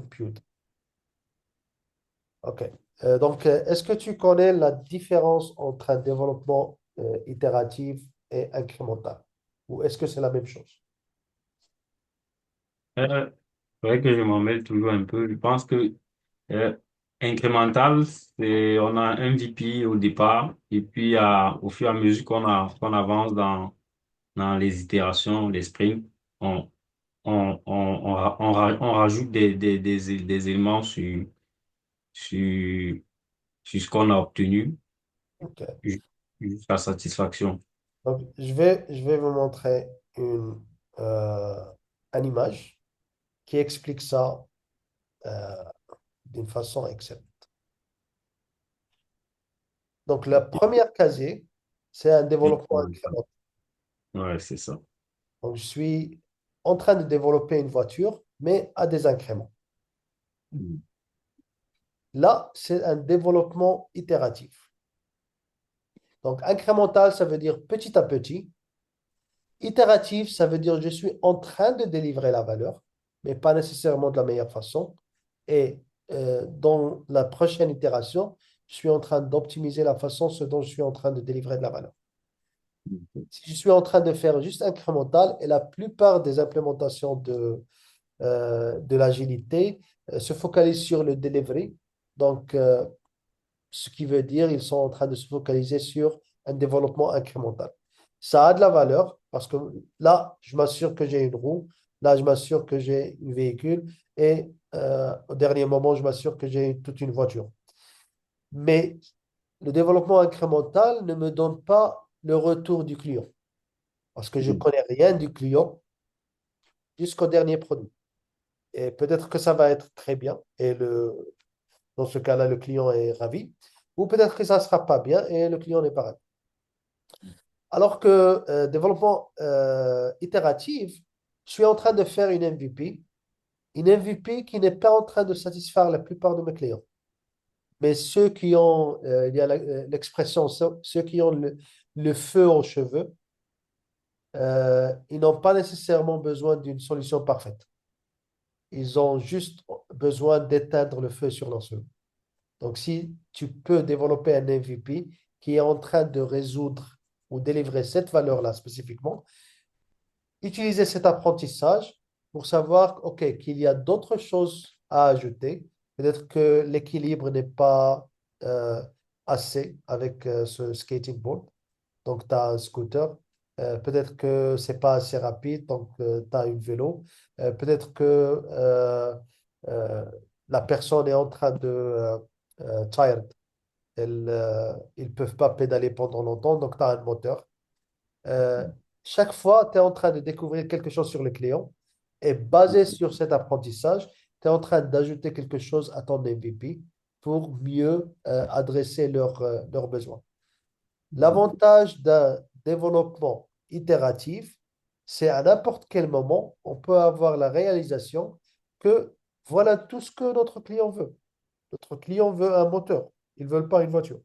compute. OK. Est-ce que tu connais la différence entre un développement itératif et incrémental? Ou est-ce que c'est la même chose? C'est vrai que je m'en mêle toujours un peu. Je pense que euh, incrémental, c'est on a un MVP au départ et puis au fur et à mesure qu'on avance dans les itérations, les sprints, on, on rajoute des éléments sur, sur ce qu'on a obtenu OK. ju- jusqu'à satisfaction. Je vais vous montrer euh, une image qui explique ça euh, d'une façon excellente. Donc, la première casier, c'est un développement Incrémental. incrémental. Ouais, c'est ça. Donc, je suis en train de développer une voiture, mais à des incréments. Mm. Là, c'est un développement itératif. Donc, incrémental, ça veut dire petit à petit. Itératif, ça veut dire je suis en train de délivrer la valeur, mais pas nécessairement de la meilleure façon. Et dans la prochaine itération, je suis en train d'optimiser la façon ce dont je suis en train de délivrer de la valeur. Si je suis en train de faire juste incrémental, et la plupart des implémentations de l'agilité se focalisent sur le delivery, donc ce qui veut dire ils sont en train de se focaliser sur un développement incrémental. Ça a de la valeur parce que là, je m'assure que j'ai une roue, là, je m'assure que j'ai un véhicule et au dernier moment, je m'assure que j'ai toute une voiture. Mais le développement incrémental ne me donne pas le retour du client parce que je ne Mm. connais rien du client jusqu'au dernier produit. Et peut-être que ça va être très bien et dans ce cas-là, le client est ravi. Ou peut-être que ça ne sera pas bien et le client n'est pas ravi. Alors que développement itératif, je suis en train de faire une MVP qui n'est pas en train de satisfaire la plupart de mes clients. Mais ceux qui ont, il y a l'expression, ceux qui ont le feu aux cheveux, ils n'ont pas nécessairement besoin d'une solution parfaite. Ils ont juste besoin d'éteindre le feu sur leur feu. Donc, si tu peux développer un MVP qui est en train de résoudre ou délivrer cette valeur-là spécifiquement, utiliser cet apprentissage pour savoir, OK, qu'il y a d'autres choses à ajouter. Peut-être que l'équilibre n'est pas euh, assez avec ce skating board. Donc, tu as un scooter. Peut-être que c'est pas assez rapide, donc tu as une vélo. Peut-être que euh, la personne est en train de tired. Ils ne peuvent pas pédaler pendant longtemps, donc tu as un moteur. Euh, Chaque fois, tu es en train de découvrir quelque chose sur le client et basé sur cet apprentissage, tu es en train d'ajouter quelque chose à ton MVP pour mieux adresser leurs besoins. L'avantage d'un développement itératif, c'est à n'importe quel moment, on peut avoir la réalisation que voilà tout ce que notre client veut. Notre client veut un moteur, ils ne veulent pas une voiture.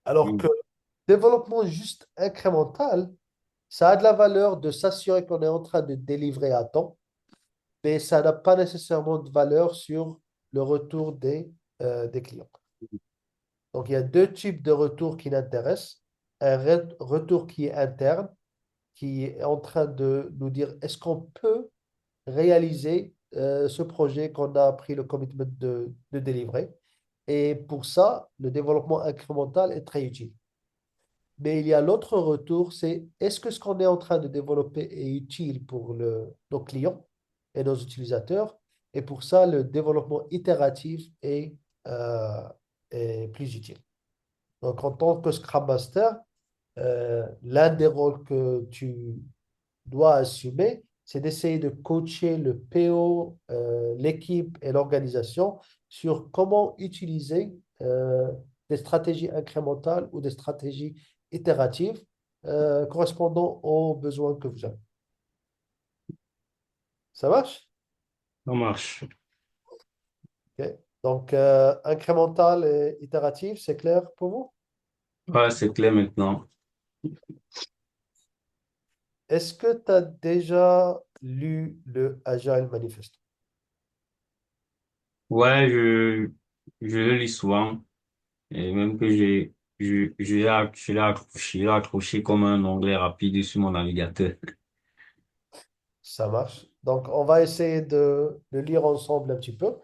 Alors que Mm. développement juste incrémental, ça a de la valeur de s'assurer qu'on est en train de délivrer à temps, mais ça n'a pas nécessairement de valeur sur le retour des clients. Donc, il y a deux types de retours qui l'intéressent. Un retour qui est interne, qui est en train de nous dire est-ce qu'on peut réaliser ce projet qu'on a pris le commitment de délivrer. Et pour ça, le développement incrémental est très utile. Mais il y a l'autre retour, c'est est-ce que ce qu'on est en train de développer est utile pour nos clients et nos utilisateurs? Et pour ça, le développement itératif euh, est plus utile. Donc, en tant que Scrum Master, l'un des rôles que tu dois assumer, c'est d'essayer de coacher le PO, l'équipe et l'organisation sur comment utiliser des stratégies incrémentales ou des stratégies itératives correspondant aux besoins que vous avez. Ça marche? Ça marche. OK. Donc, incrémental et itératif, c'est clair pour vous? Ouais, c'est clair maintenant. Est-ce que tu as déjà lu le Agile Manifesto? Ouais, je le lis souvent. Et même que je l'ai accroché comme un onglet rapide sur mon navigateur. Ça marche. Donc, on va essayer de le lire ensemble un petit peu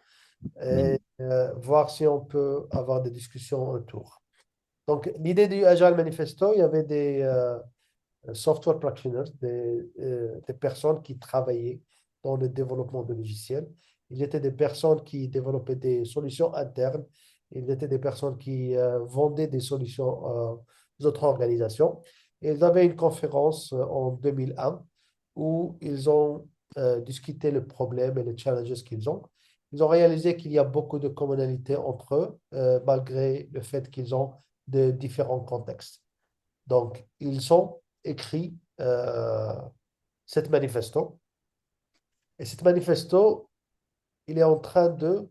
et Mm. voir si on peut avoir des discussions autour. Donc, l'idée du Agile Manifesto, il y avait des software practitioners, des personnes qui travaillaient dans le développement de logiciels. Ils étaient des personnes qui développaient des solutions internes. Ils étaient des personnes qui vendaient des solutions aux autres organisations. Et ils avaient une conférence en 2001 où ils ont discuté le problème et les challenges qu'ils ont. Ils ont réalisé qu'il y a beaucoup de commonalités entre eux, malgré le fait qu'ils ont de différents contextes. Donc, ils ont écrit cette manifesto. Et cette manifesto, il est en train de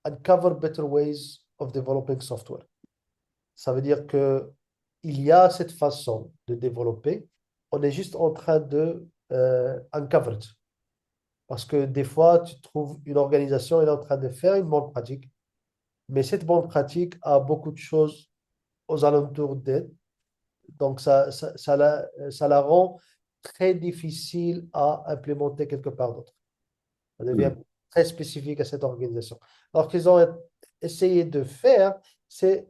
uncover better ways of developing software. Ça veut dire que il y a cette façon de développer. On est juste en train de uncover it. Parce que des fois, tu trouves une organisation, elle est en train de faire une bonne pratique, mais cette bonne pratique a beaucoup de choses aux alentours d'elle. Donc, ça la rend très difficile à implémenter quelque part d'autre. Ça devient Mm. très spécifique à cette organisation. Alors qu'ils ont essayé de faire, c'est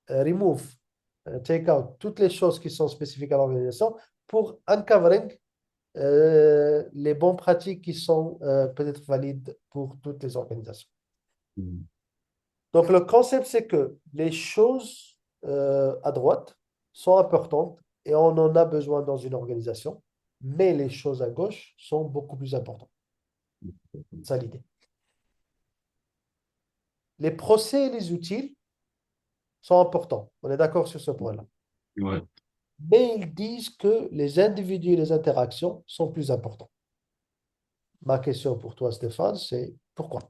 remove, take out toutes les choses qui sont spécifiques à l'organisation pour uncovering les bonnes pratiques qui sont peut-être valides pour toutes les organisations. Mm. Donc, le concept, c'est que les choses à droite sont importantes et on en a besoin dans une organisation, mais les choses à gauche sont beaucoup plus importantes. C'est ça l'idée. Les procès et les outils sont importants. On est d'accord sur ce point-là. Ouais. Mais ils disent que les individus et les interactions sont plus importants. Ma question pour toi, Stéphane, c'est pourquoi?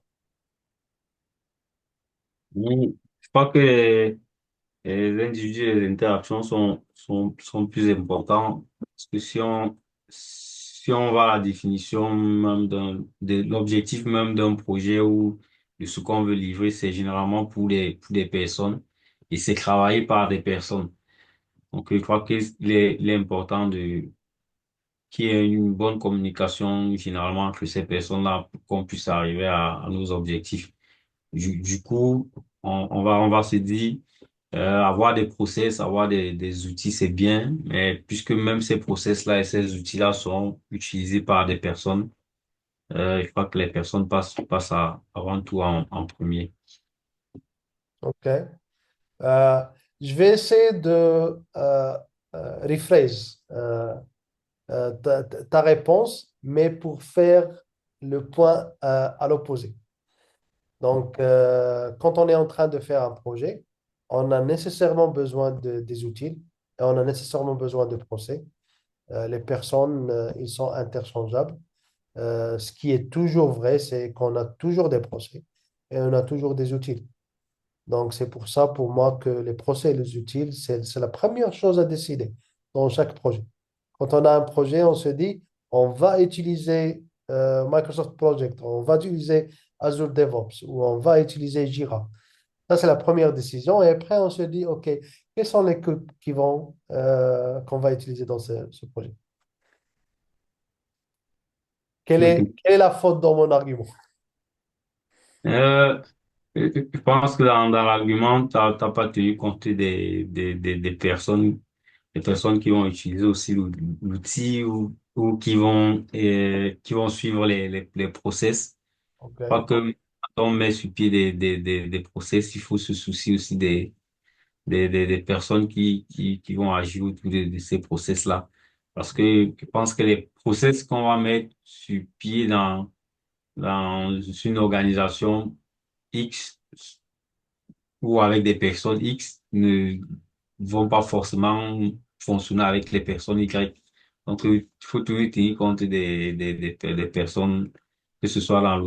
Mm. Je crois que les individus et les interactions sont plus importants parce que si on va à la définition même de l'objectif même d'un projet ou de ce qu'on veut livrer, c'est généralement pour des personnes et c'est travaillé par des personnes. Donc, je crois qu'il est important qu'il y ait une bonne communication généralement entre ces personnes-là pour qu'on puisse arriver à nos objectifs. Du coup, on va se dire, avoir des process, avoir des outils, c'est bien, mais puisque même ces process-là et ces outils-là sont utilisés par des personnes, je crois que les personnes passent avant tout en premier. OK. Euh, je vais essayer de rephrase ta réponse, mais pour faire le point à l'opposé. Donc, quand on est en train de faire un projet, on a nécessairement besoin des outils et on a nécessairement besoin de procès. Les personnes, ils sont interchangeables. Ce qui est toujours vrai, c'est qu'on a toujours des procès et on a toujours des outils. Donc, c'est pour ça, pour moi, que les procès et les outils, c'est la première chose à décider dans chaque projet. Quand on a un projet, on se dit, on va utiliser Microsoft Project, on va utiliser Azure DevOps ou on va utiliser Jira. Ça, c'est la première décision. Et après, on se dit, OK, quels sont les codes qu'on va utiliser dans ce projet? Ok. Quelle est la faute dans mon argument? Euh, je pense que dans l'argument, t'as pas tenu compte des personnes qui vont utiliser aussi l'outil ou qui vont suivre les process. Je crois OK. que quand on met sur pied des process, il faut se soucier aussi des personnes qui vont agir autour de ces process-là. Parce que je pense que les process qu'on va mettre sur pied dans une organisation X ou avec des personnes X ne vont pas forcément fonctionner avec les personnes Y. Donc, il faut toujours tenir compte des personnes, que ce soit dans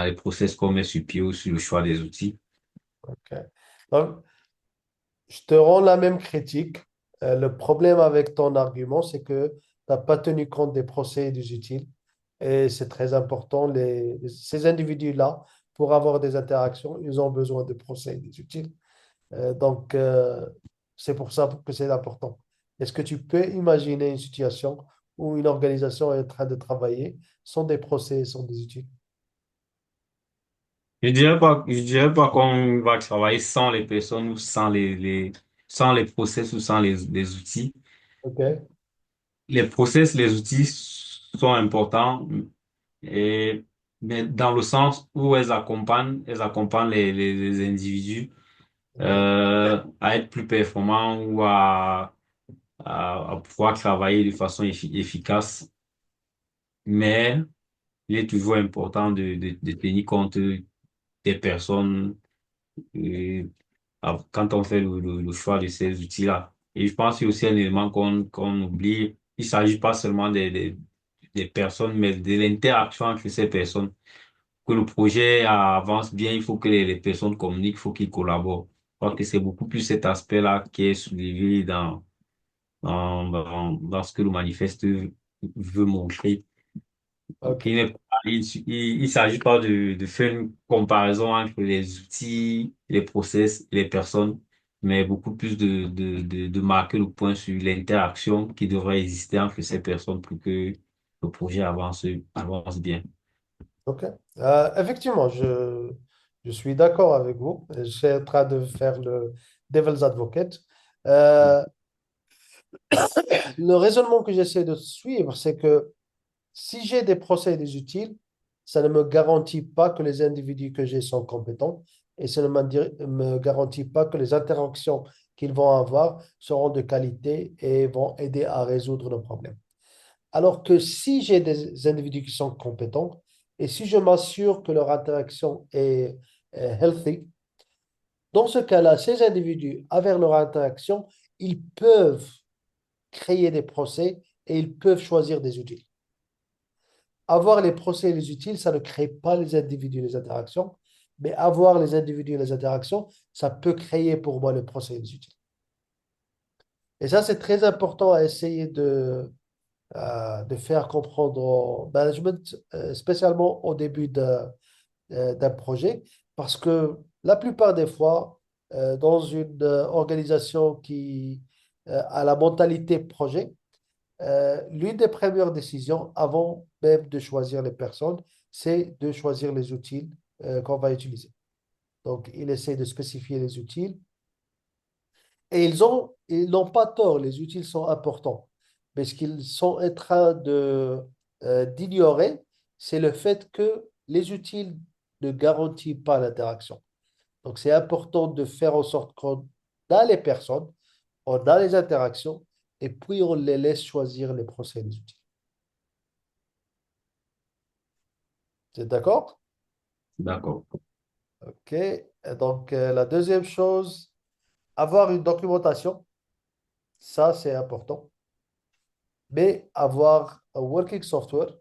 les process qu'on met sur pied ou sur le choix des outils. OK. Donc, je te rends la même critique. Le problème avec ton argument, c'est que tu n'as pas tenu compte des procès et des utiles. Et c'est très important. Ces individus-là, pour avoir des interactions, ils ont besoin de procédés utiles. Donc, c'est pour ça que c'est important. Est-ce que tu peux imaginer une situation où une organisation est en train de travailler sans des procès, sans des outils? Je dirais pas qu'on va travailler sans les personnes ou sans les process ou sans les outils. OK? Les process, les outils sont importants, et, mais dans le sens où elles accompagnent les individus OK? à être plus performants ou à pouvoir travailler de façon efficace. Mais il est toujours important de tenir compte des personnes euh, quand on fait le choix de ces outils-là. Et je pense qu'il y a aussi un élément qu'on oublie. Il s'agit pas seulement des personnes, mais de l'interaction entre ces personnes. Que le projet avance bien, il faut que les personnes communiquent, il faut qu'ils collaborent. Je pense que c'est beaucoup plus cet aspect-là qui est soulevé dans ce que le manifeste veut montrer. Donc, OK. il s'agit pas de faire une comparaison entre les outils, les process et les personnes, mais beaucoup plus de marquer le point sur l'interaction qui devrait exister entre ces personnes pour que le projet avance bien. OK. Effectivement, je suis d'accord avec vous. Je suis en train de faire le devil's advocate. Euh, le raisonnement que j'essaie de suivre, c'est que si j'ai des procédés utiles, ça ne me garantit pas que les individus que j'ai sont compétents et ça ne me garantit pas que les interactions qu'ils vont avoir seront de qualité et vont aider à résoudre le problème. Alors que si j'ai des individus qui sont compétents et si je m'assure que leur interaction est healthy, dans ce cas-là, ces individus, avec leur interaction, ils peuvent créer des procès et ils peuvent choisir des outils. Avoir les procès et les utiles, ça ne crée pas les individus et les interactions, mais avoir les individus et les interactions, ça peut créer pour moi les procès et les utiles. Et ça, c'est très important à essayer de faire comprendre au management, spécialement au début d'un projet, parce que la plupart des fois, dans une organisation qui a la mentalité projet, l'une des premières décisions, avant même de choisir les personnes, c'est de choisir les outils qu'on va utiliser. Donc, il essaie de spécifier les outils et ils n'ont pas tort, les outils sont importants. Mais ce qu'ils sont en train d'ignorer, c'est le fait que les outils ne garantissent pas l'interaction. Donc, c'est important de faire en sorte qu'on a les personnes, on a les interactions et puis on les laisse choisir les procès et les outils. C'est d'accord? D'accord. OK. Et donc, la deuxième chose, avoir une documentation, ça c'est important. Mais avoir un working software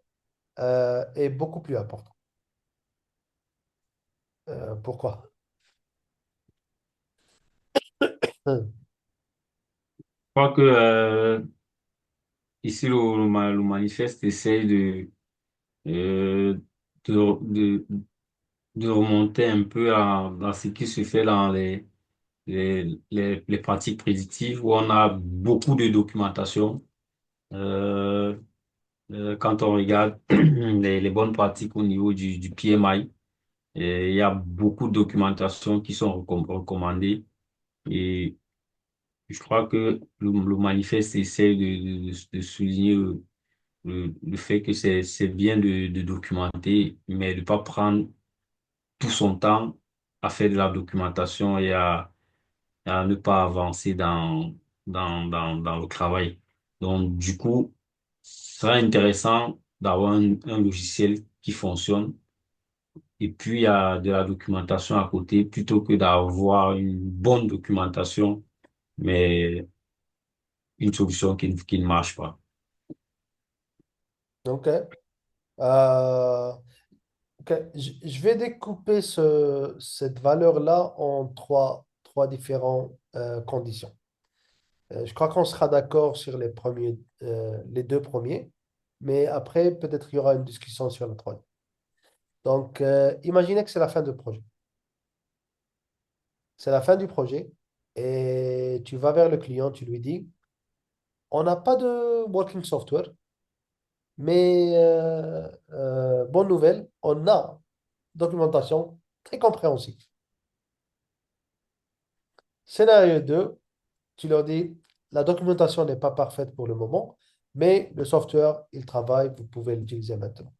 est beaucoup plus important. Pourquoi? Je crois que ici, le manifeste essaye euh, de, de, de remonter un peu dans ce qui se fait dans les pratiques prédictives où on a beaucoup de documentation. Euh, Quand on regarde les bonnes pratiques au niveau du PMI, il y a beaucoup de documentation qui sont recommandées. Et je crois que le manifeste essaie de souligner le fait que c'est bien de documenter, mais de pas prendre tout son temps à faire de la documentation et à ne pas avancer dans le travail. Donc, du coup, ce serait intéressant d'avoir un logiciel qui fonctionne et puis il y a de la documentation à côté plutôt que d'avoir une bonne documentation, mais une solution qui ne marche pas. OK. Euh, OK. Je vais découper cette valeur-là en trois différentes conditions. Je crois qu'on sera d'accord sur les deux premiers. mais après, peut-être il y aura une discussion sur le troisième. Donc, imaginez que c'est la fin du projet. C'est la fin du projet et tu vas vers le client, tu lui dis, on n'a pas de working software, mais bonne nouvelle, on a documentation très compréhensible. Scénario 2, tu leur dis, la documentation n'est pas parfaite pour le moment, mais le software, il travaille, vous pouvez l'utiliser maintenant.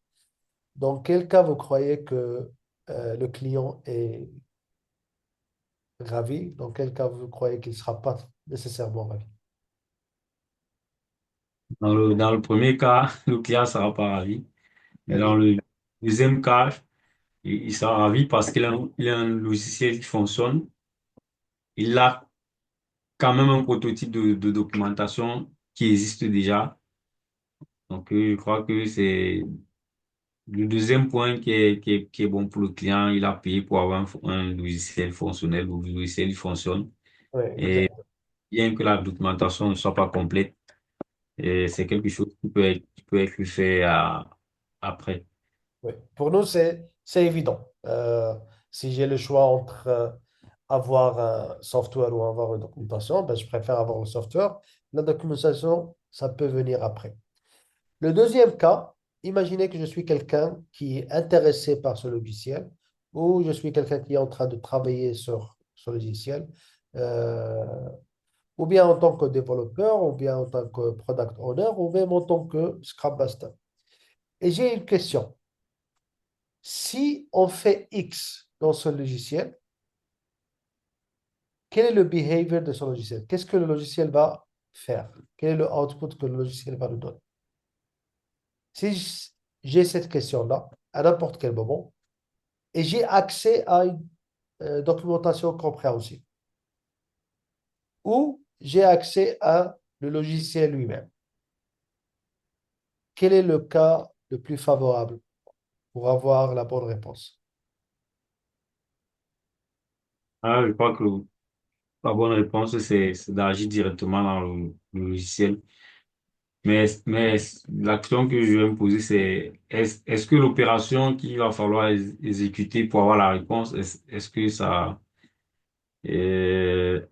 Dans quel cas vous croyez que le client est ravi? Dans quel cas vous croyez qu'il ne sera pas nécessairement ravi? Dans le premier cas, le client ne sera pas ravi. Mais dans Oui, le deuxième cas, il sera ravi parce il a un logiciel qui fonctionne. Il a quand même un prototype de documentation qui existe déjà. Donc, je crois que c'est le deuxième point qui est bon pour le client. Il a payé pour avoir un logiciel fonctionnel ou le logiciel il fonctionne. oui, Et exactement. bien que la documentation ne soit pas complète, c'est quelque chose qui peut être fait après. Oui. Pour nous, c'est évident. Si j'ai le choix entre avoir un software ou avoir une documentation, ben, je préfère avoir le software. La documentation, ça peut venir après. Le deuxième cas, imaginez que je suis quelqu'un qui est intéressé par ce logiciel ou je suis quelqu'un qui est en train de travailler sur ce logiciel, euh, ou bien en tant que développeur, ou bien en tant que product owner, ou même en tant que Scrum Master. Et j'ai une question. Si on fait X dans ce logiciel, quel est le behavior de ce logiciel? Qu'est-ce que le logiciel va faire? Quel est le output que le logiciel va nous donner? Si j'ai cette question-là, à n'importe quel moment, et j'ai accès à une documentation compréhensible, ou j'ai accès à le logiciel lui-même, quel est le cas le plus favorable pour avoir la bonne réponse? Ah, je crois que la bonne réponse, c'est d'agir directement dans le logiciel. Mais la question que je vais me poser, c'est est-ce que l'opération qu'il va falloir exécuter pour avoir la réponse, est-ce que ça, euh,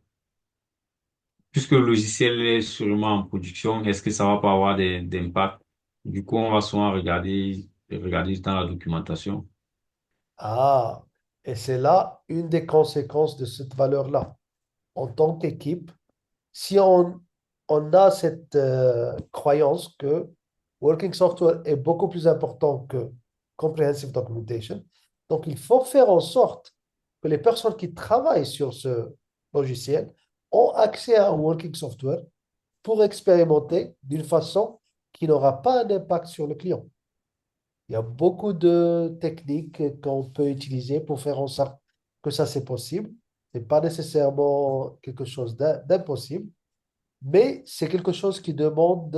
puisque le logiciel est sûrement en production, est-ce que ça va pas avoir d'impact? Du coup, on va souvent regarder dans la documentation. Ah, et c'est là une des conséquences de cette valeur-là. En tant qu'équipe, si on a cette croyance que working software est beaucoup plus important que comprehensive documentation, donc il faut faire en sorte que les personnes qui travaillent sur ce logiciel ont accès à un working software pour expérimenter d'une façon qui n'aura pas un impact sur le client. Il y a beaucoup de techniques qu'on peut utiliser pour faire en sorte que ça c'est possible. Ce n'est pas nécessairement quelque chose d'impossible, mais c'est quelque chose qui demande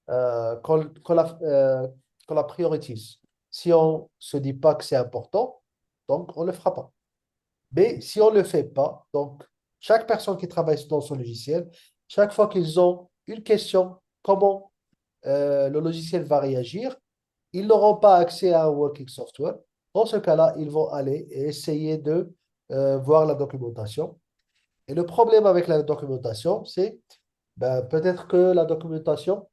qu'on la priorise. Si on ne se dit pas que c'est important, donc on ne le fera pas. Mais si on ne le fait pas, donc chaque personne qui travaille dans son logiciel, chaque fois qu'ils ont une question, comment le logiciel va réagir, ils n'auront pas accès à un working software. Dans ce cas-là, ils vont aller et essayer de voir la documentation. Et le problème avec la documentation, c'est ben, peut-être que la documentation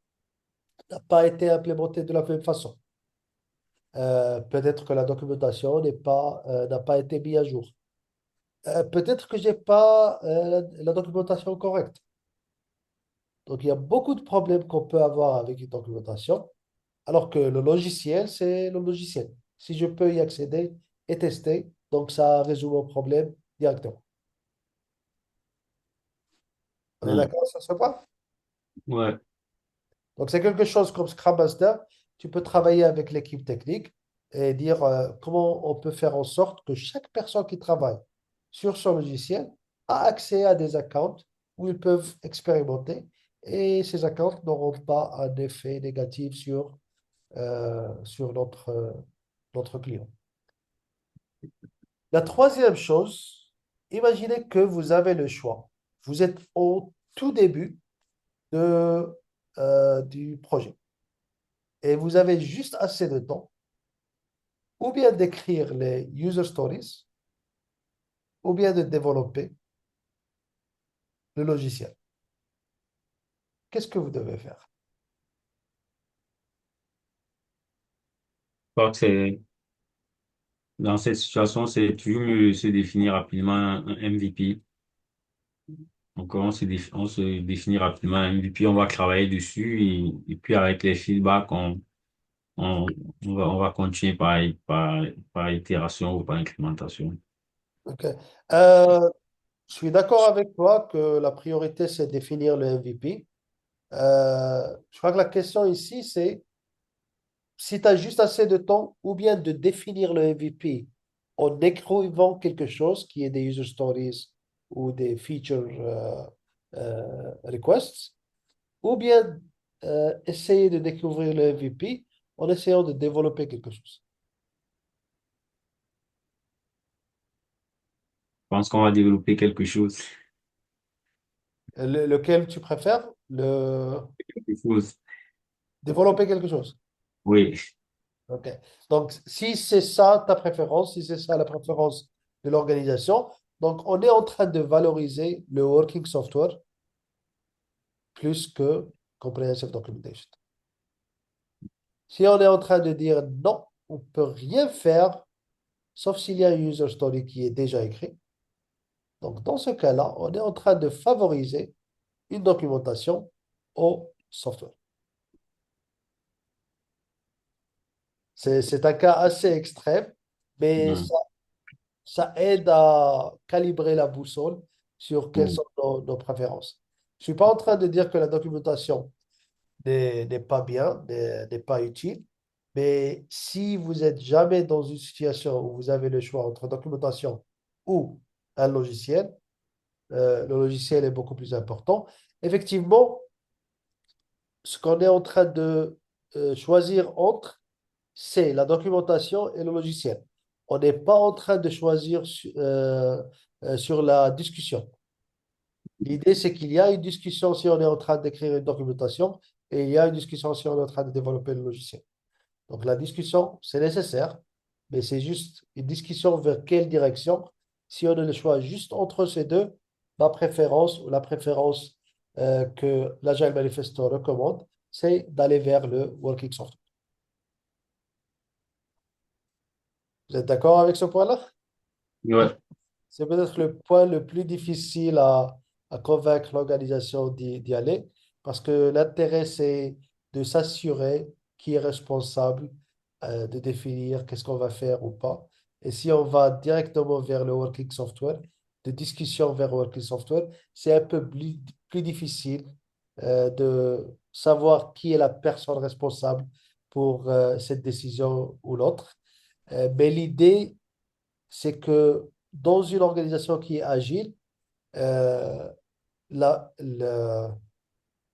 n'a pas été implémentée de la même façon. Peut-être que la documentation n'a pas été mise à jour. Peut-être que je n'ai pas la documentation correcte. Donc, il y a beaucoup de problèmes qu'on peut avoir avec une documentation. Alors que le logiciel, c'est le logiciel. Si je peux y accéder et tester, donc ça résout mon problème directement. On est Hmm. d'accord sur ce point? Ouais. Donc c'est quelque chose comme Scrum Master. Tu peux travailler avec l'équipe technique et dire comment on peut faire en sorte que chaque personne qui travaille sur son logiciel a accès à des accounts où ils peuvent expérimenter et ces accounts n'auront pas un effet négatif sur notre client. La troisième chose, imaginez que vous avez le choix. Vous êtes au tout début du projet. et vous avez juste assez de temps, ou bien d'écrire les user stories, ou bien de développer le logiciel. Qu'est-ce que vous devez faire? Donc, dans cette situation, c'est toujours mieux de se définir rapidement un MVP. Donc, on se définit rapidement un MVP, on va travailler dessus et puis avec les feedbacks, on, on va continuer par itération ou par incrémentation. Ok. Euh, je suis d'accord avec toi que la priorité, c'est définir le MVP. Je crois que la question ici, c'est si tu as juste assez de temps ou bien de définir le MVP en écrivant quelque chose qui est des user stories ou des feature requests, ou bien essayer de découvrir le MVP en essayant de développer quelque chose. Je pense qu'on va développer quelque chose. Lequel tu préfères? Quelque chose. Développer quelque chose. Oui, OK. Donc, si c'est ça ta préférence, si c'est ça la préférence de l'organisation, donc on est en train de valoriser le working software plus que comprehensive documentation. Si on est en train de dire non, on ne peut rien faire, sauf s'il y a une user story qui est déjà écrite. Donc, dans ce cas-là, on est en train de favoriser une documentation au software. C'est un cas assez extrême, mais hmm, ça aide à calibrer la boussole sur quelles hmm. sont nos préférences. Je ne suis pas en train de dire que la documentation n'est pas bien, n'est pas utile, mais si vous êtes jamais dans une situation où vous avez le choix entre documentation ou un logiciel, le logiciel est beaucoup plus important. Effectivement, ce qu'on est en train de choisir entre, c'est la documentation et le logiciel. On n'est pas en train de choisir sur la discussion. L'idée, c'est qu'il y a une discussion si on est en train d'écrire une documentation et il y a une discussion si on est en train de développer le logiciel. Donc la discussion, c'est nécessaire, mais c'est juste une discussion vers quelle direction. Si on a le choix juste entre ces deux, ma préférence ou la préférence que l'Agile Manifesto recommande, c'est d'aller vers le working software. Vous êtes d'accord avec ce point-là? Ouais. C'est peut-être le point le plus difficile à convaincre l'organisation d'y aller, parce que l'intérêt, c'est de s'assurer qui est responsable de définir qu'est-ce qu'on va faire ou pas. Et si on va directement vers le working software, de discussion vers le working software, c'est un peu plus difficile de savoir qui est la personne responsable pour cette décision ou l'autre. Mais l'idée, c'est que dans une organisation qui est agile, euh,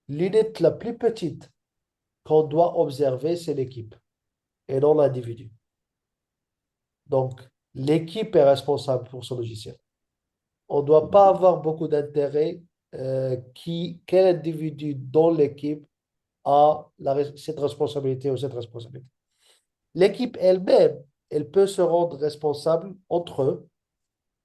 l'unité la plus petite qu'on doit observer, c'est l'équipe et non l'individu. Donc, l'équipe est responsable pour ce logiciel. On ne doit pas avoir beaucoup d'intérêt quel individu dans l'équipe a cette responsabilité ou cette responsabilité. L'équipe elle-même, elle peut se rendre responsable entre eux.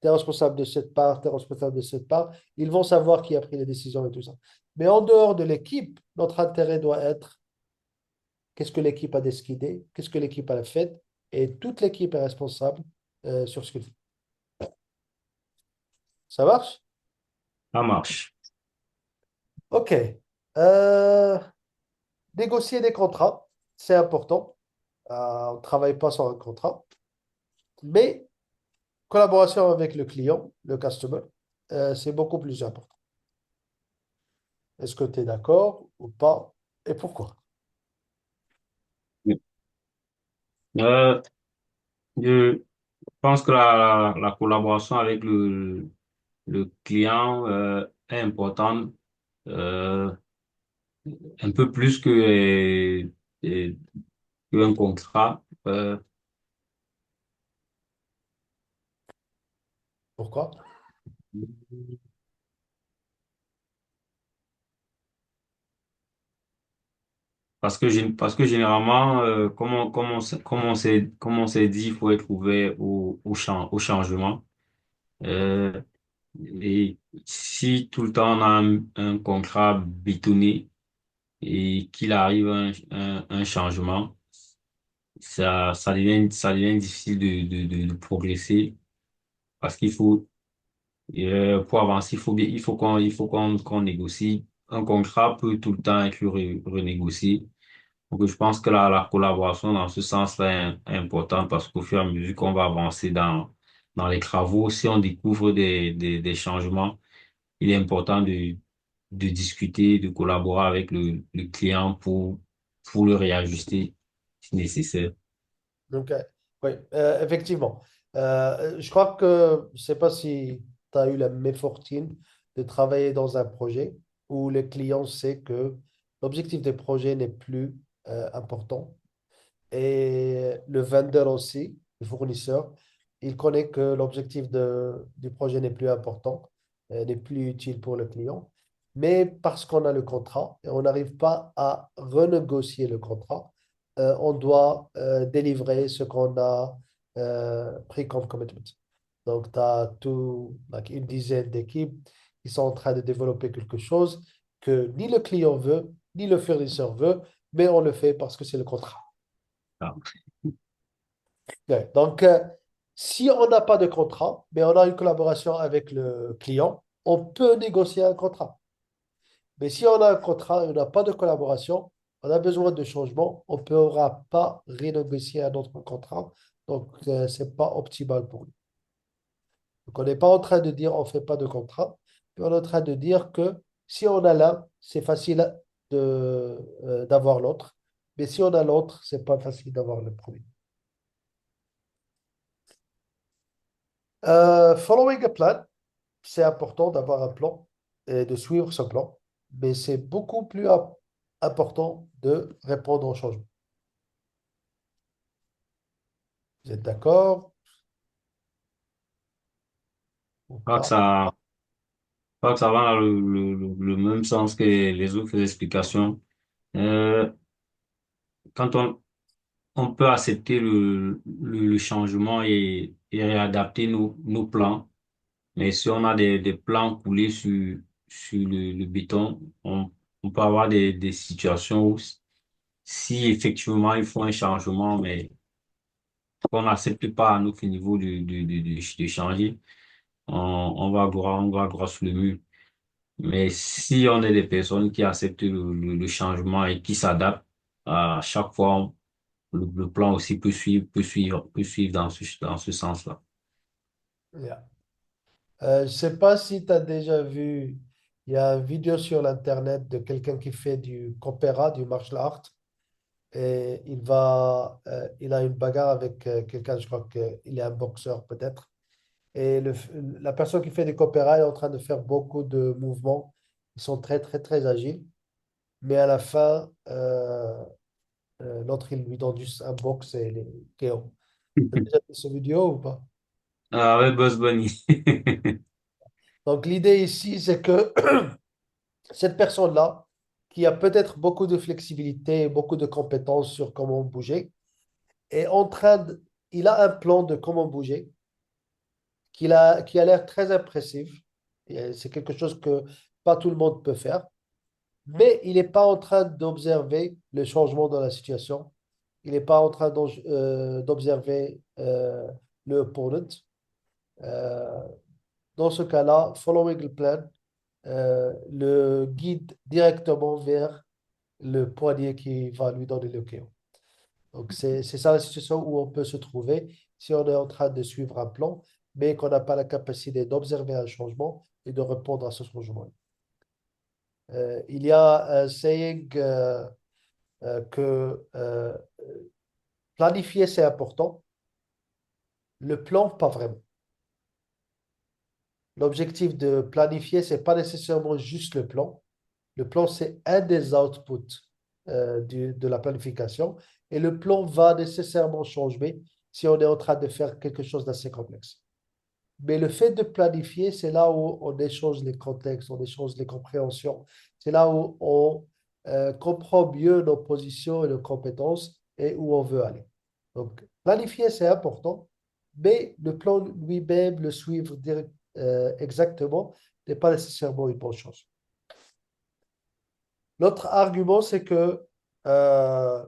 Tu es responsable de cette part, tu es responsable de cette part. Ils vont savoir qui a pris les décisions et tout ça. Mais en dehors de l'équipe, notre intérêt doit être qu'est-ce que l'équipe a décidé, qu'est-ce que l'équipe a fait, et toute l'équipe est responsable sur ce qu'elle fait. Ça marche? Ça marche. OK. Euh, négocier des contrats, c'est important. On ne travaille pas sans un contrat. Mais collaboration avec le client, le customer, c'est beaucoup plus important. Est-ce que tu es d'accord ou pas? Et pourquoi? Euh, je pense que la collaboration avec le client est importante, euh, un peu plus euh, qu'un contrat. Pourquoi? parce que généralement, comme on s'est dit, il faut être ouvert au changement. Euh, et si tout le temps on a un contrat bétonné et qu'il arrive un changement, ça devient difficile de progresser parce qu'il faut, pour avancer, il faut qu'on négocie. Un contrat peut tout le temps être renégocié. Donc, je pense que la collaboration dans ce sens-là est importante parce qu'au fur et à mesure qu'on va avancer dans les travaux, si on découvre des changements, il est important de discuter, de collaborer avec le client pour le réajuster si nécessaire. Donc, oui, effectivement. Je crois que, je ne sais pas si tu as eu la méfortune de travailler dans un projet où le client sait que l'objectif des projets n'est plus important. Et le vendeur aussi, le fournisseur, il connaît que l'objectif du projet n'est plus important, n'est plus utile pour le client. Mais parce qu'on a le contrat et on n'arrive pas à renégocier le contrat, on doit délivrer ce qu'on a pris comme commitment. Donc, tu as tout, like, une dizaine d'équipes qui sont en train de développer quelque chose que ni le client veut, ni le fournisseur veut, mais on le fait parce que c'est le contrat. Ah, Ouais. Donc, si on n'a pas de contrat, mais on a une collaboration avec le client, on peut négocier un contrat. Mais si on a un contrat et on n'a pas de collaboration, on a besoin de changement, on ne pourra pas renégocier un autre contrat. Donc, ce n'est pas optimal pour nous. Donc, on n'est pas en train de dire on ne fait pas de contrat, mais on est en train de dire que si on a l'un, c'est facile d'avoir l'autre. Mais si on a l'autre, c'est pas facile d'avoir le premier. Following a plan, c'est important d'avoir un plan et de suivre ce plan, mais c'est beaucoup plus important de répondre au changement. Vous êtes d'accord ou pas que pas? ça, pas que ça va dans le même sens que les autres explications. Euh, quand on peut accepter le changement et réadapter nos plans. Mais si on a des plans coulés sur le béton, on peut avoir des situations où si effectivement il faut un changement, mais qu'on n'accepte pas à notre niveau de changer, on va droit sur le mur. Mais si on est des personnes qui acceptent le changement et qui s'adaptent, à chaque fois, le plan aussi peut suivre dans ce sens-là. Yeah. Je ne sais pas si tu as déjà vu, il y a une vidéo sur l'Internet de quelqu'un qui fait du coopéra, du martial art, et il a une bagarre avec quelqu'un, je crois qu'il est un boxeur peut-être. Et la personne qui fait du coopéra est en train de faire beaucoup de mouvements. Ils sont très, très, très agiles. Mais à la fin, l'autre, il lui donne juste un box et il est KO. Tu as déjà vu cette vidéo ou pas? Avec Bugs Bunny. Donc, l'idée ici, c'est que cette personne-là, qui a peut-être beaucoup de flexibilité, beaucoup de compétences sur comment bouger, est en train de, il a un plan de comment bouger qui a l'air très impressif. Et c'est quelque chose que pas tout le monde peut faire. Mais il n'est pas en train d'observer le changement dans la situation. Il n'est pas en train d'observer le opponent. Euh, dans ce cas-là, following the plan le guide directement vers le poignet qui va lui donner le KO. Donc, c'est ça la situation où on peut se trouver si on est en train de suivre un plan, mais qu'on n'a pas la capacité d'observer un changement et de répondre à ce changement. Il y a un saying que planifier, c'est important. Le plan, pas vraiment. L'objectif de planifier, c'est pas nécessairement juste le plan. Le plan, c'est un des outputs de la planification. Et le plan va nécessairement changer si on est en train de faire quelque chose d'assez complexe. Mais le fait de planifier, c'est là où on échange les contextes, on échange les compréhensions. C'est là où on comprend mieux nos positions et nos compétences et où on veut aller. Donc, planifier, c'est important, mais le plan lui-même, le suivre exactement, n'est pas nécessairement une bonne chose. L'autre argument, c'est que euh,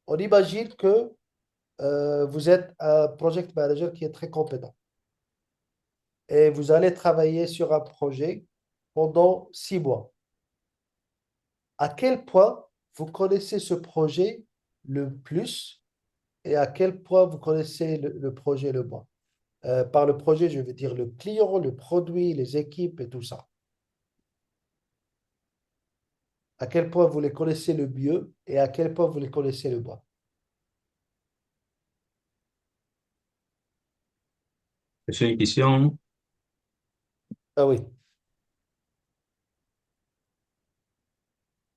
on imagine que vous êtes un project manager qui est très compétent et vous allez travailler sur un projet pendant 6 mois. À quel point vous connaissez ce projet le plus et à quel point vous connaissez le projet le moins? Par le projet, je veux dire le client, le produit, les équipes et tout ça. À quel point vous les connaissez le mieux et à quel point vous les connaissez le moins? C'est une question. Ah oui.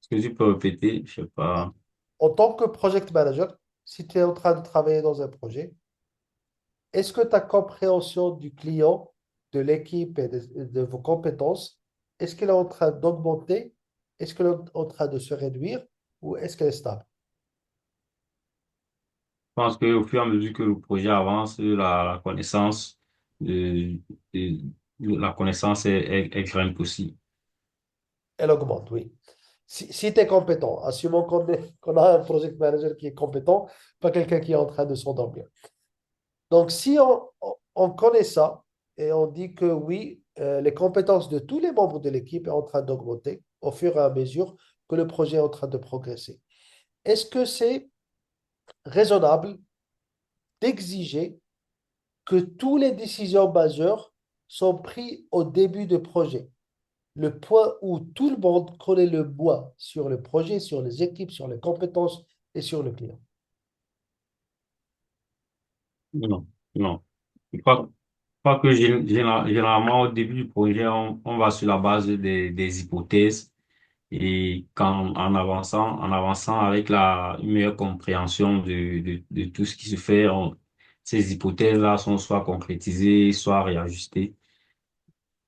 Est-ce que tu peux répéter? Je sais pas. En tant que project manager, si tu es en train de travailler dans un projet, est-ce que ta compréhension du client, de l'équipe et de vos compétences, est-ce qu'elle est en train d'augmenter? Est-ce qu'elle est en train de se réduire ou est-ce qu'elle est stable? Je pense qu'au fur et à mesure que le projet avance, la connaissance, euh, euh, la connaissance, elle grimpe aussi. Elle augmente, oui. Si tu es compétent, assumons qu'on a un project manager qui est compétent, pas quelqu'un qui est en train de s'endormir. Donc, si on connaît ça et on dit que oui, les compétences de tous les membres de l'équipe sont en train d'augmenter au fur et à mesure que le projet est en train de progresser, est-ce que c'est raisonnable d'exiger que toutes les décisions majeures sont prises au début du projet? Le point où tout le monde connaît le bois sur le projet, sur les équipes, sur les compétences et sur le client. Non, non. Je crois que généralement, au début du projet, on va sur la base des hypothèses et en avançant avec une meilleure compréhension de tout ce qui se fait, ces hypothèses-là sont soit concrétisées, soit réajustées.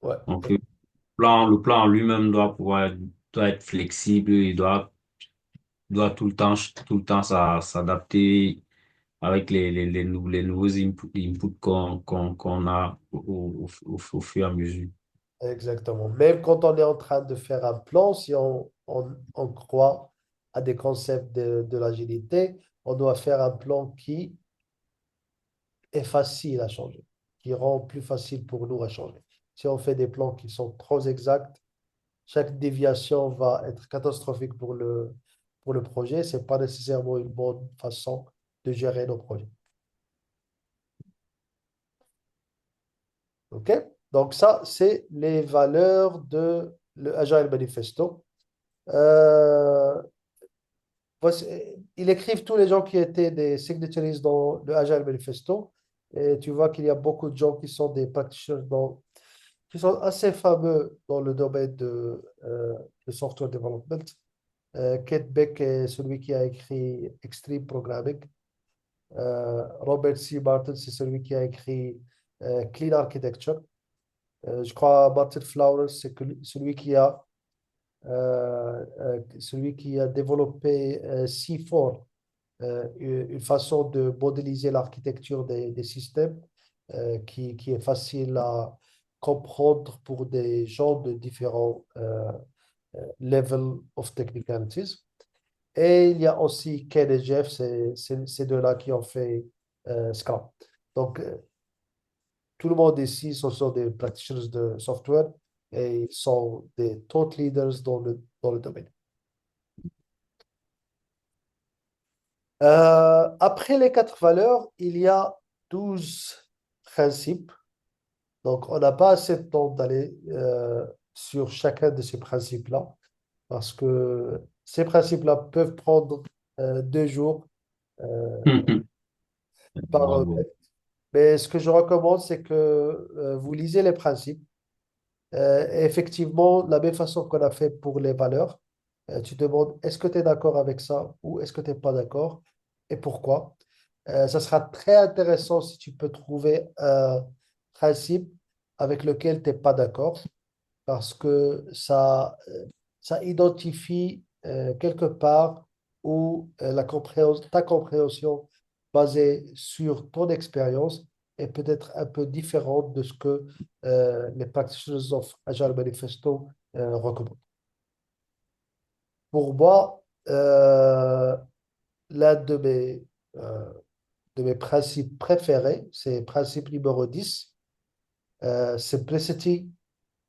Ouais, Donc, le plan en lui-même doit être flexible, doit tout le temps s'adapter avec les nouveaux inputs qu'on a au fur et à mesure. exactement. Même quand on est en train de faire un plan, si on croit à des concepts de l'agilité, on doit faire un plan qui est facile à changer, qui rend plus facile pour nous à changer. Si on fait des plans qui sont trop exacts, chaque déviation va être catastrophique pour le projet. Ce n'est pas nécessairement une bonne façon de gérer nos projets. OK? Donc ça, c'est les valeurs de l'Agile Manifesto. Euh, voici- Ils écrivent tous les gens qui étaient des signatories dans le Agile Manifesto. Et tu vois qu'il y a beaucoup de gens qui sont des practitioners qui sont assez fameux dans le domaine de software development. Kate Beck est celui qui a écrit Extreme Programming. Robert C. Martin, c'est celui qui a écrit Clean Architecture. Je crois Martin Flowers, c'est celui celui qui a développé C4, une façon de modéliser l'architecture des systèmes qui est facile à comprendre pour des gens de différents levels of technicalities. Et il y a aussi Ken et Jeff, c'est ces deux-là qui ont fait Scrum. Donc, tout le monde ici, ce sont des practitioners de software et ils sont des thought leaders dans le domaine. Après les 4 valeurs, il y a 12 principes. Donc, on n'a pas assez de temps d'aller sur chacun de ces principes-là parce que ces principes-là peuvent prendre 2 jours par. Bravo. Mais ce que je recommande, c'est que vous lisez les principes. Et effectivement, la même façon qu'on a fait pour les valeurs, tu demandes est-ce que tu es d'accord avec ça ou est-ce que tu n'es pas d'accord et pourquoi. Ça sera très intéressant si tu peux trouver un principe avec lequel tu n'es pas d'accord parce que ça identifie quelque part où ta compréhension basée sur ton expérience est peut-être un peu différente de ce que les practitioners of Agile Manifesto recommandent. Pour moi, l'un de mes principes préférés, c'est principe numéro 10, Simplicity,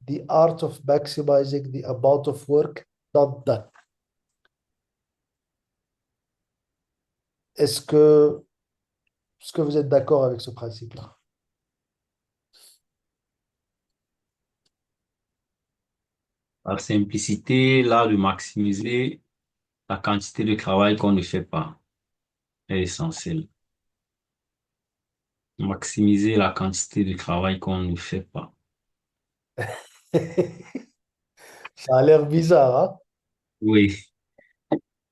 the art of maximizing the amount of work not done. Est-ce que, est-ce que vous êtes d'accord avec ce principe-là? La simplicité, là, de maximiser la quantité de travail qu'on ne fait pas est essentielle. Maximiser la quantité de travail qu'on ne fait pas. Ça a l'air bizarre, hein? Oui.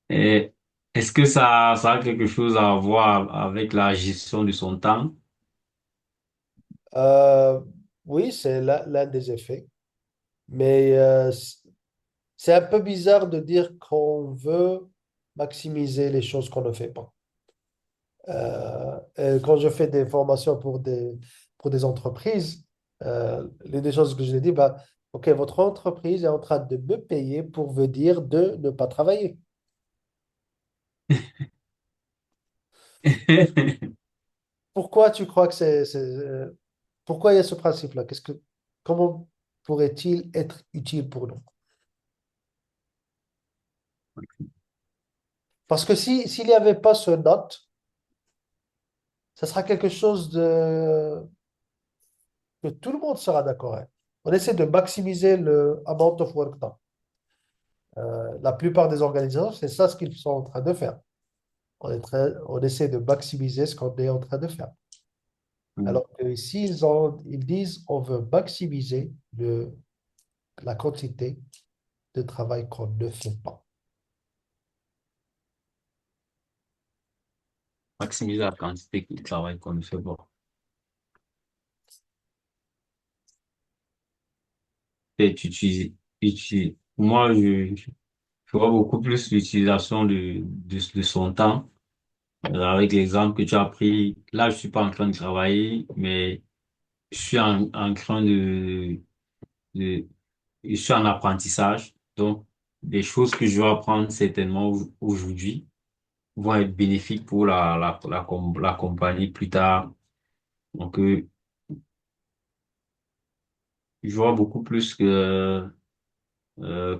Et est-ce que ça a quelque chose à voir avec la gestion de son temps? Euh, oui, c'est l'un des effets. Mais c'est un peu bizarre de dire qu'on veut maximiser les choses qu'on ne fait pas. Et quand je fais des formations pour des entreprises, l'une des choses que je leur dis, bah, OK, votre entreprise est en train de me payer pour vous dire de ne pas travailler. Pourquoi tu crois que pourquoi il y a ce principe-là? Comment pourrait-il être utile pour nous? Parce que s'il n'y avait pas ce note, ça sera quelque chose que tout le monde sera d'accord avec. On essaie de maximiser le amount of work done. La plupart des organisations, c'est ça ce qu'ils sont en train de faire. On essaie de maximiser ce qu'on est en train de faire. Alors que ici, ils disent on veut maximiser la quantité de travail qu'on ne fait pas. Maximiser la quantité de travail qu'on ne fait pas. Et moi, je vois beaucoup plus l'utilisation de son temps. Avec l'exemple que tu as pris, là, je suis pas en train de travailler, mais je suis en train de, je suis en apprentissage. Donc, les choses que je vais apprendre certainement aujourd'hui vont être bénéfiques pour la compagnie plus tard. Donc, je vois beaucoup plus que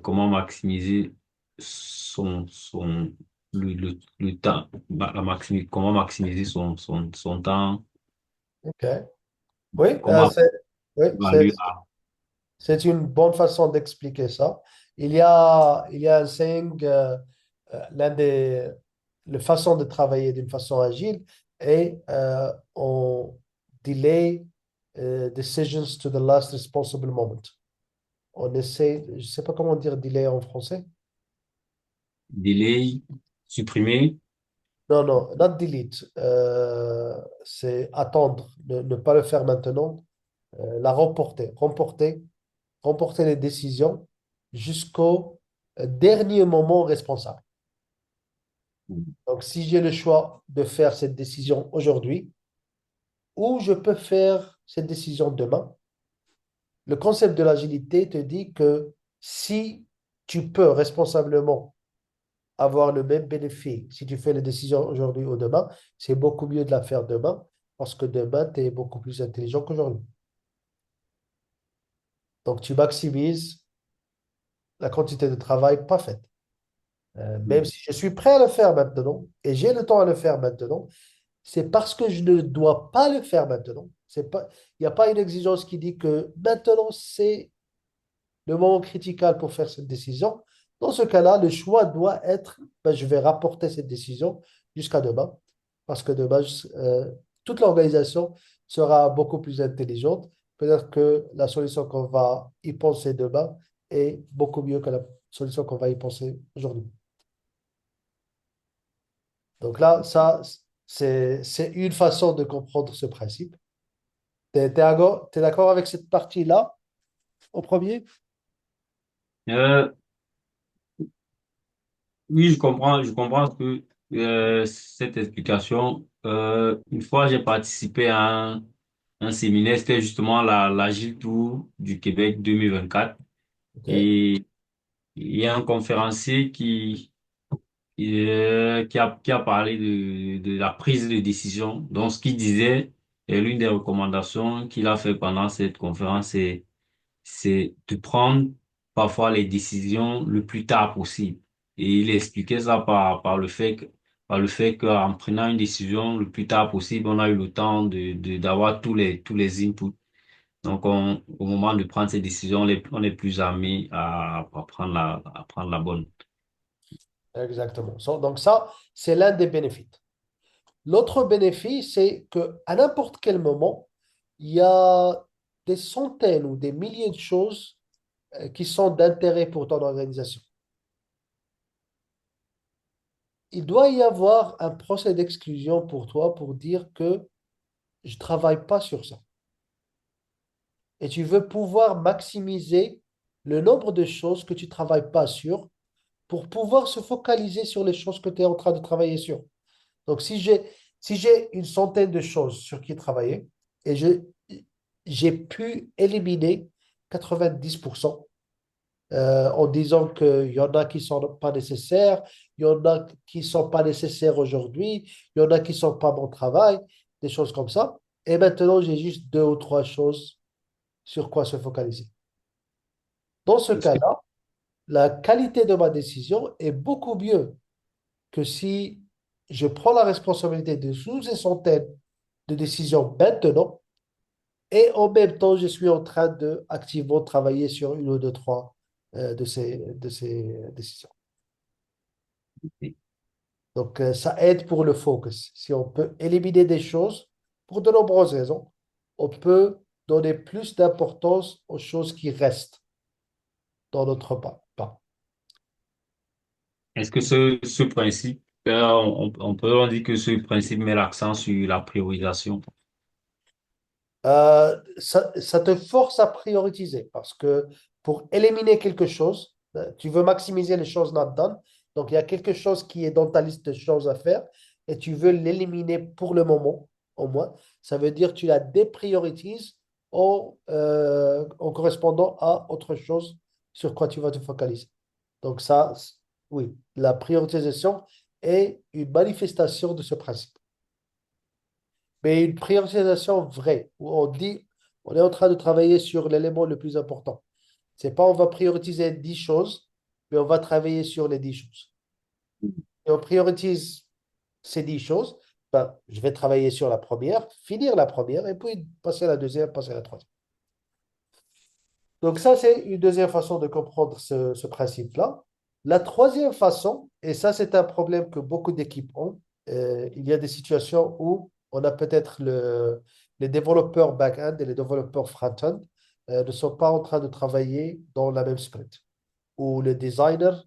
comment maximiser le temps, comment maximiser son temps, OK. Oui, comment oui, évaluer. c'est une bonne façon d'expliquer ça. Il y a un saying, l'un des les façons de travailler d'une façon agile est on delay decisions to the last responsible moment. On essaie, je ne sais pas comment dire delay en français. Delay, supprimer, Non, non, not delete. C'est attendre, ne pas le faire maintenant, la remporter les décisions jusqu'au dernier moment responsable. Donc, si j'ai le choix de faire cette décision aujourd'hui ou je peux faire cette décision demain, le concept de l'agilité te dit que si tu peux responsablement avoir le même bénéfice, si tu fais les décisions aujourd'hui ou demain, c'est beaucoup mieux de la faire demain parce que demain, tu es beaucoup plus intelligent qu'aujourd'hui. Donc, tu maximises la quantité de travail pas faite. Même si je suis prêt à le faire maintenant et j'ai le temps à le faire maintenant, c'est parce que je ne dois pas le faire maintenant. Il n'y a pas une exigence qui dit que maintenant c'est le moment critical pour faire cette décision. Dans ce cas-là, le choix doit être, ben, je vais rapporter cette décision jusqu'à demain, parce que demain, toute l'organisation sera beaucoup plus intelligente. Peut-être que la solution qu'on va y penser demain est beaucoup mieux que la solution qu'on va y penser aujourd'hui. Donc là, ça, c'est une façon de comprendre ce principe. T'es d'accord avec cette partie-là, au premier? euh, Oui, je comprends que cette explication. Une fois, j'ai participé à un séminaire, c'était justement l'Agile Tour du Québec 2024. OK? Et il y a un conférencier qui a parlé de la prise de décision. Donc, ce qu'il disait, et l'une des recommandations qu'il a fait pendant cette conférence, c'est de prendre parfois les décisions le plus tard possible. Et il expliquait ça par le fait qu'en prenant une décision le plus tard possible, on a eu le temps d'avoir tous les inputs. Donc, au moment de prendre ces décisions, on est plus armé à prendre la bonne. Exactement. Donc ça, c'est l'un des bénéfices. L'autre bénéfice, c'est qu'à n'importe quel moment, il y a des centaines ou des milliers de choses qui sont d'intérêt pour ton organisation. Il doit y avoir un procès d'exclusion pour toi pour dire que je ne travaille pas sur ça. Et tu veux pouvoir maximiser le nombre de choses que tu ne travailles pas sur pour pouvoir se focaliser sur les choses que tu es en train de travailler sur. Donc, si j'ai une centaine de choses sur qui travailler et j'ai pu éliminer 90% en disant qu'il y en a qui ne sont pas nécessaires, il y en a qui ne sont pas nécessaires aujourd'hui, il y en a qui ne sont pas mon travail, des choses comme ça. Et maintenant, j'ai juste deux ou trois choses sur quoi se focaliser. Dans ce Est-ce que, cas-là, la qualité de ma décision est beaucoup mieux que si je prends la responsabilité de sous et centaines de décisions maintenant et en même temps, je suis en train de activement travailler sur une ou deux, trois de ces décisions. Donc, ça aide pour le focus. Si on peut éliminer des choses pour de nombreuses raisons, on peut donner plus d'importance aux choses qui restent dans notre pas. est-ce que ce principe, on dit que ce principe met l'accent sur la priorisation. Ça te force à prioriser parce que pour éliminer quelque chose, tu veux maximiser les choses not done. Donc, il y a quelque chose qui est dans ta liste de choses à faire et tu veux l'éliminer pour le moment, au moins. Ça veut dire que tu la déprioritises en correspondant à autre chose sur quoi tu vas te focaliser. Donc, ça, oui, la priorisation est une manifestation de ce principe. Mais une priorisation vraie, où on dit, on est en train de travailler sur l'élément le plus important. C'est pas on va prioriser 10 choses, mais on va travailler sur les 10 choses. Et on priorise ces 10 choses, ben, je vais travailler sur la première, finir la première, et puis passer à la deuxième, passer à la troisième. Donc ça, c'est une deuxième façon de comprendre ce principe-là. La troisième façon, et ça, c'est un problème que beaucoup d'équipes ont, il y a des situations où on a peut-être les développeurs back-end et les développeurs front-end ne sont pas en train de travailler dans la même sprint, où le designer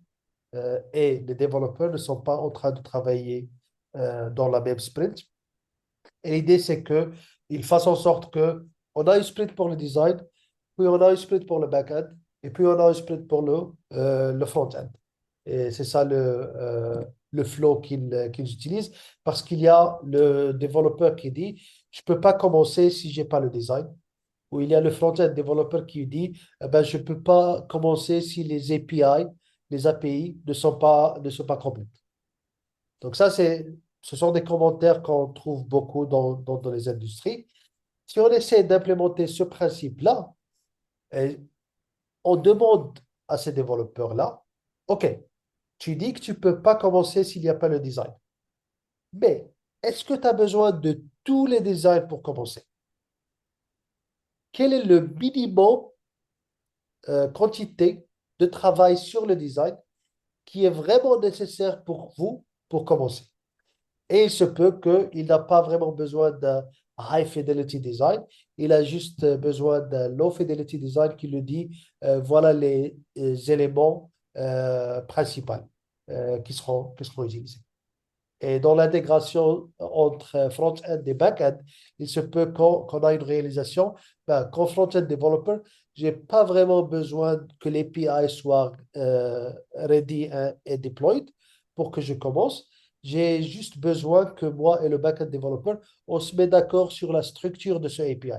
et les développeurs ne sont pas en train de travailler dans la même sprint. Et l'idée, c'est que ils fassent en sorte que on a une sprint pour le design, puis on a une split pour le back-end, et puis on a une split pour le front-end. Et c'est ça le flow qu'ils utilisent, parce qu'il y a le développeur qui dit, je ne peux pas commencer si je n'ai pas le design, ou il y a le front-end développeur qui dit, eh ben, je ne peux pas commencer si les API, les API ne sont pas complètes. Donc ça, ce sont des commentaires qu'on trouve beaucoup dans les industries. Si on essaie d'implémenter ce principe-là, et on demande à ces développeurs-là, OK, tu dis que tu ne peux pas commencer s'il n'y a pas le design. Mais est-ce que tu as besoin de tous les designs pour commencer? Quel est le minimum quantité de travail sur le design qui est vraiment nécessaire pour vous pour commencer? Et il se peut qu'il n'a pas vraiment besoin d'un high fidelity design, il a juste besoin d'un low fidelity design qui lui dit voilà les éléments principaux qui seront utilisés. Et dans l'intégration entre front-end et back-end, il se peut qu'on a une réalisation, ben, qu'en front-end developer, je n'ai pas vraiment besoin que l'API soit ready et deployed. pour que je commence. J'ai juste besoin que moi et le backend développeur, on se met d'accord sur la structure de ce API.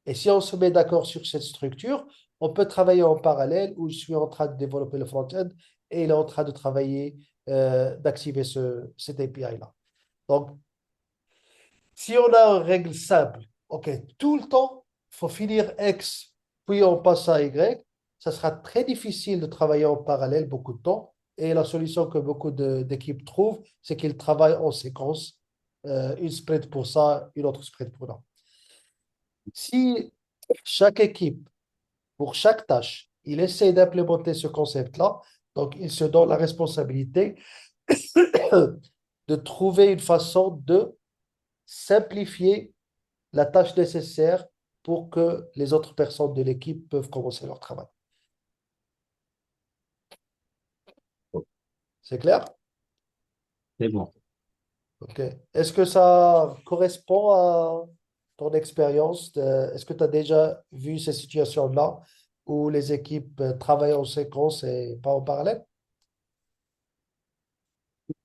Et si on se met d'accord sur cette structure, on peut travailler en parallèle où je suis en train de développer le front-end et il est en train de travailler, d'activer cet API-là. Donc, si on a une règle simple, OK, tout le temps, il faut finir X, puis on passe à Y, ça sera très difficile de travailler en parallèle beaucoup de temps. Et la solution que beaucoup d'équipes trouvent, c'est qu'ils travaillent en séquence, une sprint pour ça, une autre sprint pour là. Si chaque équipe, pour chaque tâche, il essaie d'implémenter ce concept-là, donc il se donne la responsabilité de trouver une façon de simplifier la tâche nécessaire pour que les autres personnes de l'équipe peuvent commencer leur travail. C'est clair? C'est bon. OK. Est-ce que ça correspond à ton expérience? Est-ce que tu as déjà vu ces situations-là où les équipes travaillent en séquence et pas en parallèle?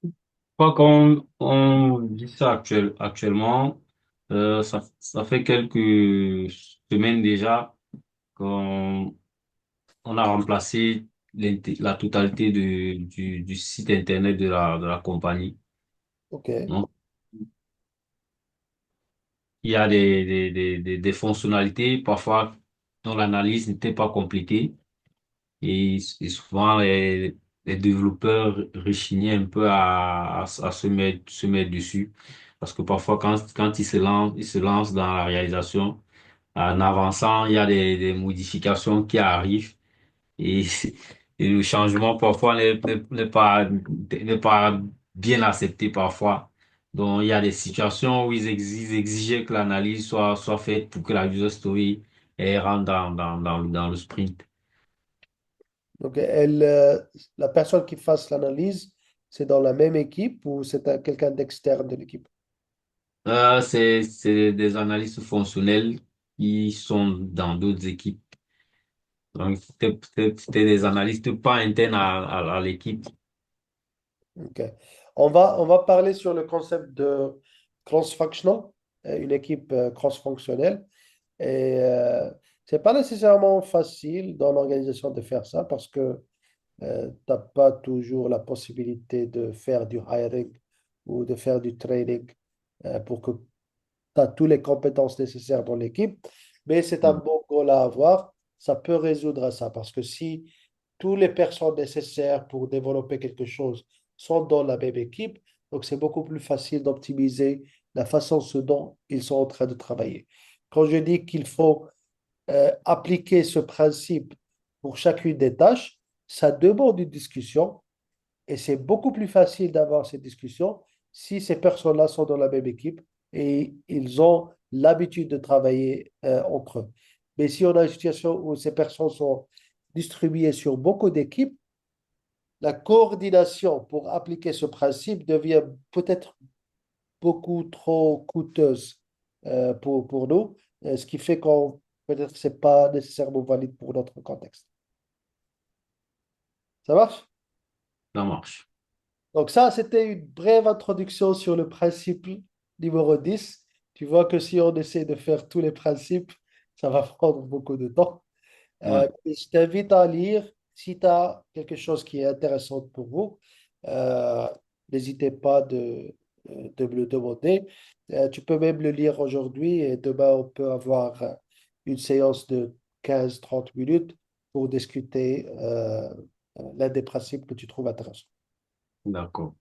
Je crois qu'on on dit ça actuellement. Ça fait quelques semaines déjà qu'on on a remplacé la totalité du site internet de la compagnie. OK. Donc, il y a des fonctionnalités parfois dont l'analyse n'était pas complétée et souvent les développeurs rechignaient un peu à se mettre dessus parce que parfois quand ils se lancent dans la réalisation, en avançant, il y a des modifications qui arrivent et, et le changement parfois n'est pas bien accepté parfois. Donc, il y a des situations où ils exigeaient que l'analyse soit faite pour que la user story rentre dans le sprint. Donc, la personne qui fasse l'analyse, c'est dans la même équipe ou c'est quelqu'un d'externe de l'équipe? C'est des analystes fonctionnels qui sont dans d'autres équipes. Donc, c'était des analystes pas internes à l'équipe. Ok. On va parler sur le concept de cross-functional, une équipe cross-fonctionnelle. Et c'est pas nécessairement facile dans l'organisation de faire ça parce que tu n'as pas toujours la possibilité de faire du hiring ou de faire du training pour que tu as toutes les compétences nécessaires dans l'équipe. Mais c'est un bon goal à avoir. Ça peut résoudre ça parce que si toutes les personnes nécessaires pour développer quelque chose sont dans la même équipe. Donc, c'est beaucoup plus facile d'optimiser la façon dont ils sont en train de travailler. Quand je dis qu'il faut appliquer ce principe pour chacune des tâches, ça demande une discussion et c'est beaucoup plus facile d'avoir cette discussion si ces personnes-là sont dans la même équipe et ils ont l'habitude de travailler entre eux. Mais si on a une situation où ces personnes sont distribuées sur beaucoup d'équipes, la coordination pour appliquer ce principe devient peut-être beaucoup trop coûteuse pour nous, ce qui fait qu'on peut-être que ce n'est pas nécessairement valide pour notre contexte. Ça marche? Ça marche. Donc ça, c'était une brève introduction sur le principe numéro 10. Tu vois que si on essaie de faire tous les principes, ça va prendre beaucoup de temps. Ouais, Et je t'invite à lire si tu as quelque chose qui est intéressant pour vous. euh, N'hésitez pas de me le demander. Tu peux même le lire aujourd'hui et demain, on peut avoir une séance de 15-30 minutes pour discuter l'un des principes que tu trouves intéressant. d'accord.